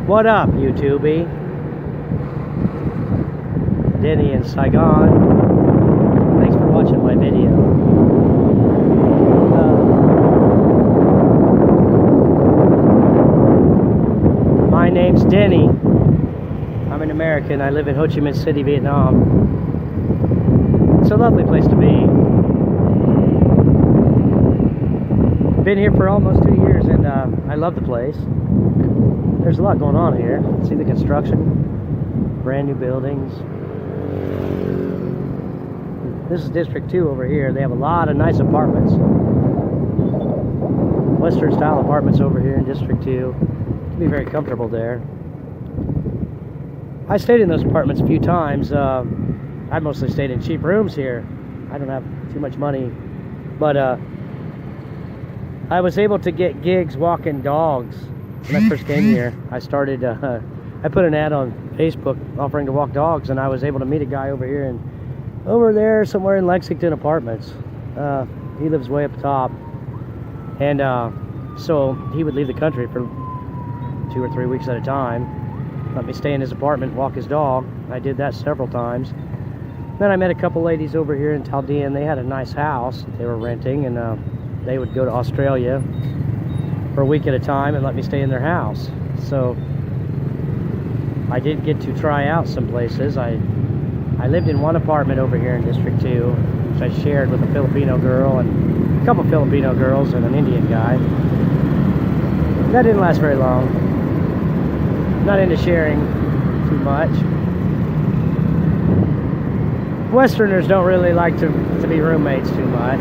What up, YouTube? Denny in Saigon. Thanks for watching my video. My name's Denny. I'm an American. I live in Ho Chi Minh City, Vietnam. It's a lovely place to be. Been here for almost 2 years, and I love the place. There's a lot going on here. See the construction, brand new buildings. This is District 2 over here. They have a lot of nice apartments. Western style apartments over here in District 2. You can be very comfortable there. I stayed in those apartments a few times. I mostly stayed in cheap rooms here. I don't have too much money, but I was able to get gigs walking dogs. When I first came here, I started, I put an ad on Facebook offering to walk dogs, and I was able to meet a guy over here and over there somewhere in Lexington Apartments. He lives way up top, and so he would leave the country for 2 or 3 weeks at a time, let me stay in his apartment, walk his dog. I did that several times. Then I met a couple ladies over here in Chaldean. They had a nice house they were renting, and they would go to Australia for a week at a time and let me stay in their house. So I did get to try out some places. I lived in one apartment over here in District 2, which I shared with a Filipino girl and a couple Filipino girls and an Indian guy. That didn't last very long. Not into sharing too much. Westerners don't really like to be roommates too much.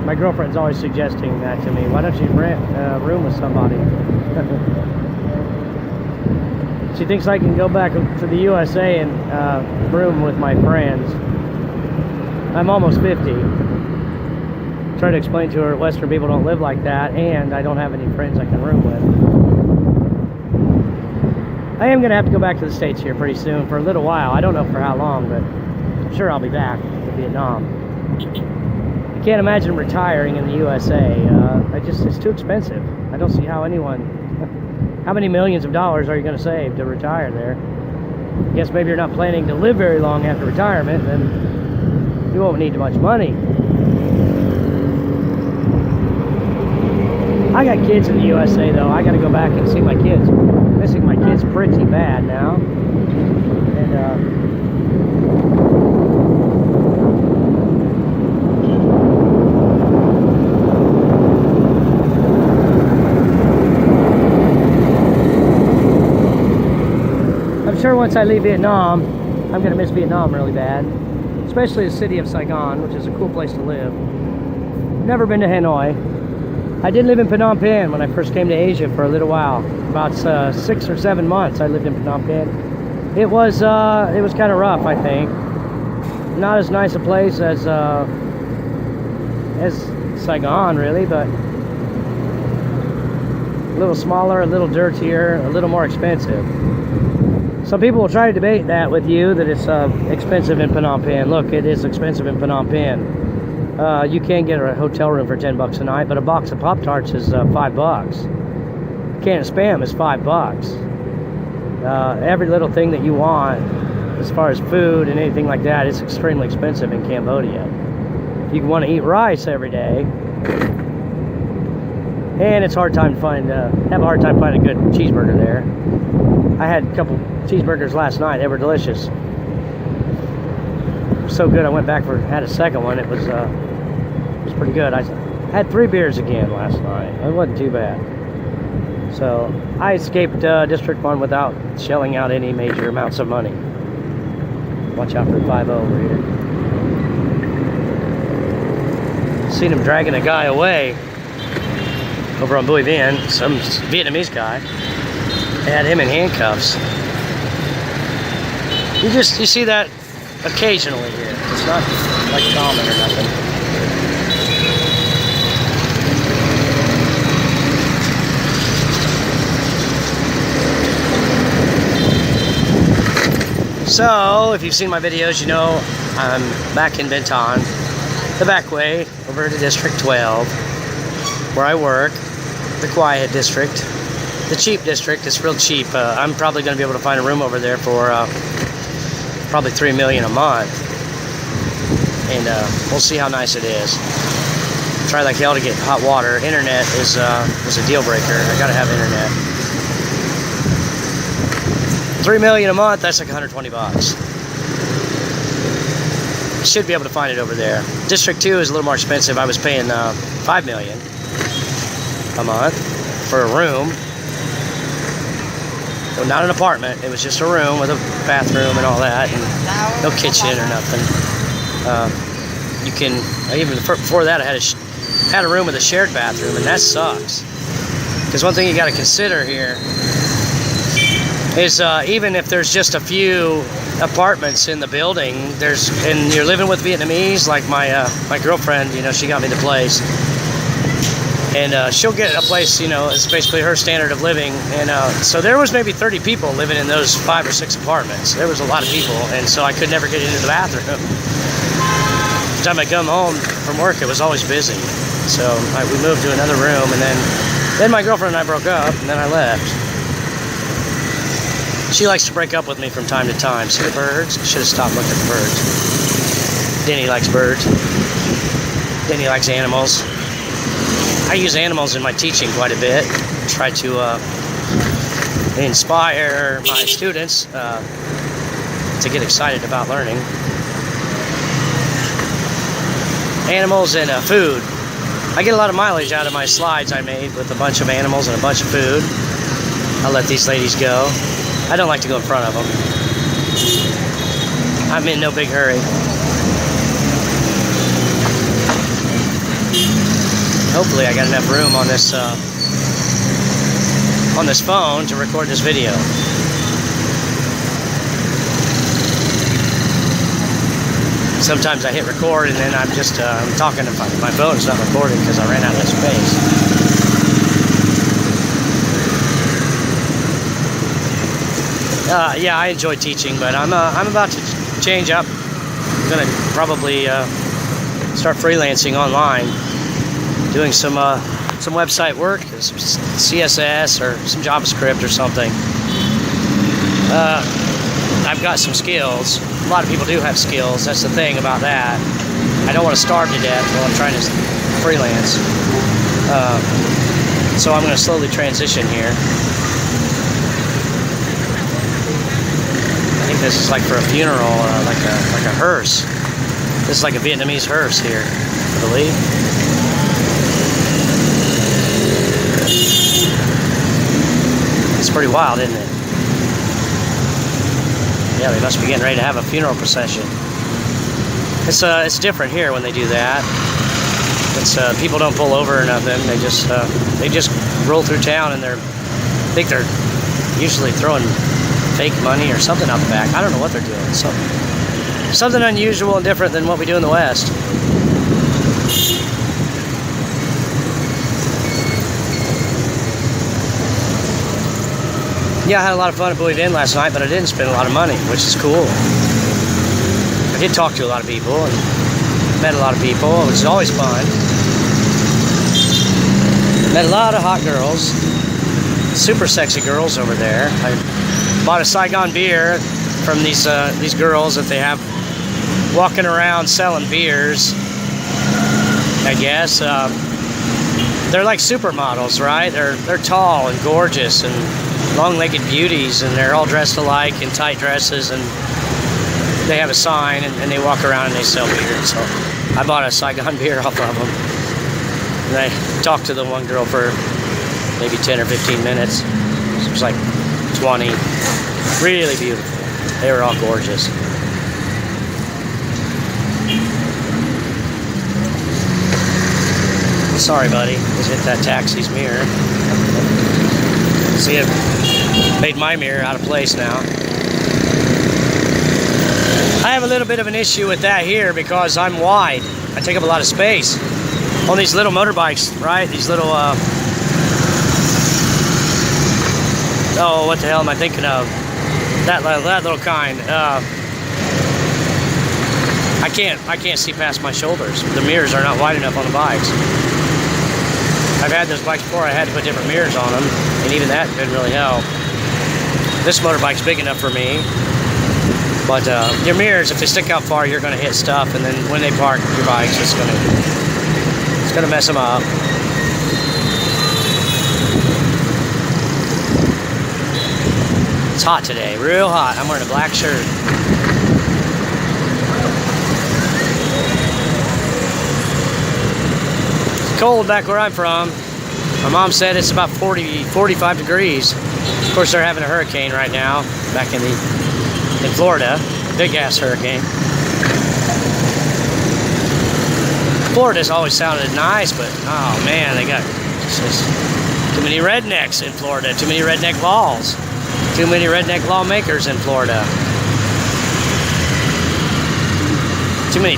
My girlfriend's always suggesting that to me. Why don't you rent a room with somebody? She thinks I can go back to the USA and room with my friends. I'm almost 50. Try to explain to her Western people don't live like that, and I don't have any friends I can room with. I am going to have to go back to the States here pretty soon for a little while. I don't know for how long, but I'm sure I'll be back to Vietnam. I can't imagine retiring in the USA. It's too expensive. I don't see how anyone... How many millions of dollars are you going to save to retire there? I guess maybe you're not planning to live very long after retirement, then you won't need much money. I got kids in the USA, though. I got to go back and see my kids. I'm missing my kids pretty bad now. And, I'm sure once I leave Vietnam, I'm going to miss Vietnam really bad. Especially the city of Saigon, which is a cool place to live. Never been to Hanoi. I did live in Phnom Penh when I first came to Asia for a little while. About 6 or 7 months I lived in Phnom Penh. It was kind of rough, I think. Not as nice a place as Saigon, really, but a little smaller, a little dirtier, a little more expensive. Some people will try to debate that with you, that it's expensive in Phnom Penh. Look, it is expensive in Phnom Penh. You can get a hotel room for 10 bucks a night, but a box of Pop-Tarts is 5 bucks. A can of Spam is 5 bucks. Every little thing that you want, as far as food and anything like that, is extremely expensive in Cambodia. You want to eat rice every day, and it's have a hard time finding a good cheeseburger there. I had a couple cheeseburgers last night. They were delicious. So good I went back had a second one. It was pretty good. I had 3 beers again last night. It wasn't too bad. So I escaped District 1 without shelling out any major amounts of money. Watch out for the 5-0 over here. Seen him dragging a guy away over on Bui Vien, some Vietnamese guy. They had him in handcuffs. You see that occasionally here. It's not like common or nothing. So, if you've seen my videos, you know I'm back in Benton, the back way, over to District 12, where I work, the quiet district. the cheap district. It's real cheap. I'm probably going to be able to find a room over there for probably $3 million a month, and we'll see how nice it is. Try like hell to get hot water. Internet is a deal breaker. I gotta have internet. $3 million a month. That's like 120 bucks. Should be able to find it over there. District 2 is a little more expensive. I was paying $5 million a month for a room. Well, not an apartment. It was just a room with a bathroom and all that, and no kitchen or nothing. You can even before that I had a room with a shared bathroom, and that sucks. Because one thing you got to consider here is even if there's just a few apartments in the building, and you're living with Vietnamese, like my girlfriend, you know, she got me the place, and she'll get a place, you know, it's basically her standard of living, and so there was maybe 30 people living in those 5 or 6 apartments. There was a lot of people, and so I could never get into the bathroom. Every time I come home from work, it was always busy. So we moved to another room, and then my girlfriend and I broke up, and then I left. She likes to break up with me from time to time. See the birds? I should have stopped looking at the birds. Denny likes birds. Denny likes animals. I use animals in my teaching quite a bit. Try to inspire my students to get excited about learning. Animals and food. I get a lot of mileage out of my slides I made with a bunch of animals and a bunch of food. I'll let these ladies go. I don't like to go in front of them. I'm in no big hurry. Hopefully I got enough room on this phone to record this video. Sometimes I hit record and then I'm just I'm talking to my phone's not recording because I ran out of space. Yeah, I enjoy teaching, but I'm about to change up. I'm gonna probably start freelancing online, doing some website work, some CSS or some JavaScript or something. I've got some skills. A lot of people do have skills. That's the thing about that. I don't want to starve to death while I'm trying to freelance. So I'm going to slowly transition here. I think this is like for a funeral, like a hearse. This is like a Vietnamese hearse here, I believe. It's pretty wild, isn't it? Yeah, they must be getting ready to have a funeral procession. It's different here when they do that. It's people don't pull over or nothing. They just roll through town, and I think they're usually throwing fake money or something out the back. I don't know what they're doing. Something unusual and different than what we do in the West. Yeah, I had a lot of fun at Buoyed In last night, but I didn't spend a lot of money, which is cool. I did talk to a lot of people and met a lot of people, which is always fun. Met a lot of hot girls, super sexy girls over there. I bought a Saigon beer from these girls that they have walking around selling beers, I guess. They're like supermodels, right? They're tall and gorgeous and long-legged beauties, and they're all dressed alike in tight dresses, and they have a sign, and they walk around and they sell beer. So I bought a Saigon beer off of them, and I talked to the one girl for maybe 10 or 15 minutes. She was like 20, really beautiful. They were all gorgeous. Sorry, buddy, just hit that taxi's mirror. See, it made my mirror out of place now. I have a little bit of an issue with that here because I'm wide. I take up a lot of space on these little motorbikes, right? These little, oh, what the hell am I thinking of? That little kind. I can't see past my shoulders. The mirrors are not wide enough on the bikes. I've had those bikes before. I had to put different mirrors on them, and and even that didn't really help. This motorbike's big enough for me. But your mirrors, if they stick out far, you're going to hit stuff, and then when they park your bikes, it's going to mess them up. It's hot today, real hot. I'm wearing a black shirt. It's cold back where I'm from. My mom said it's about 45 degrees. Of course, they're having a hurricane right now back in Florida. Big ass hurricane. Florida's always sounded nice, but oh man, they got just too many rednecks in Florida. Too many redneck laws. Too many redneck lawmakers in Florida. Too many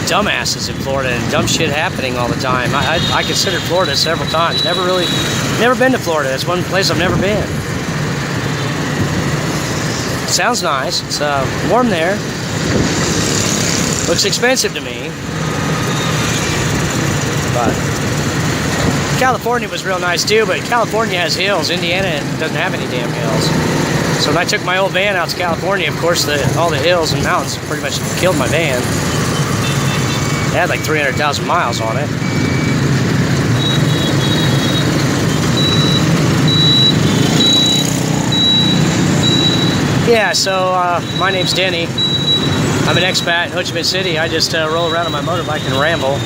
dumbasses in Florida and dumb shit happening all the time. I considered Florida several times. Never been to Florida. That's one place I've never been. Sounds nice. It's warm there. Looks expensive to me. But California was real nice too, but California has hills. Indiana doesn't have any damn hills. So when I took my old van out to California, of course, all the hills and mountains pretty much killed my van. It had like 300,000 miles on it. Yeah, so my name's Denny. I'm an expat in Ho Chi Minh City. I just roll around on my motorbike and ramble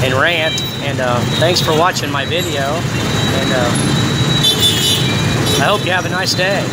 and rant. And thanks for watching my video. And I hope you have a nice day.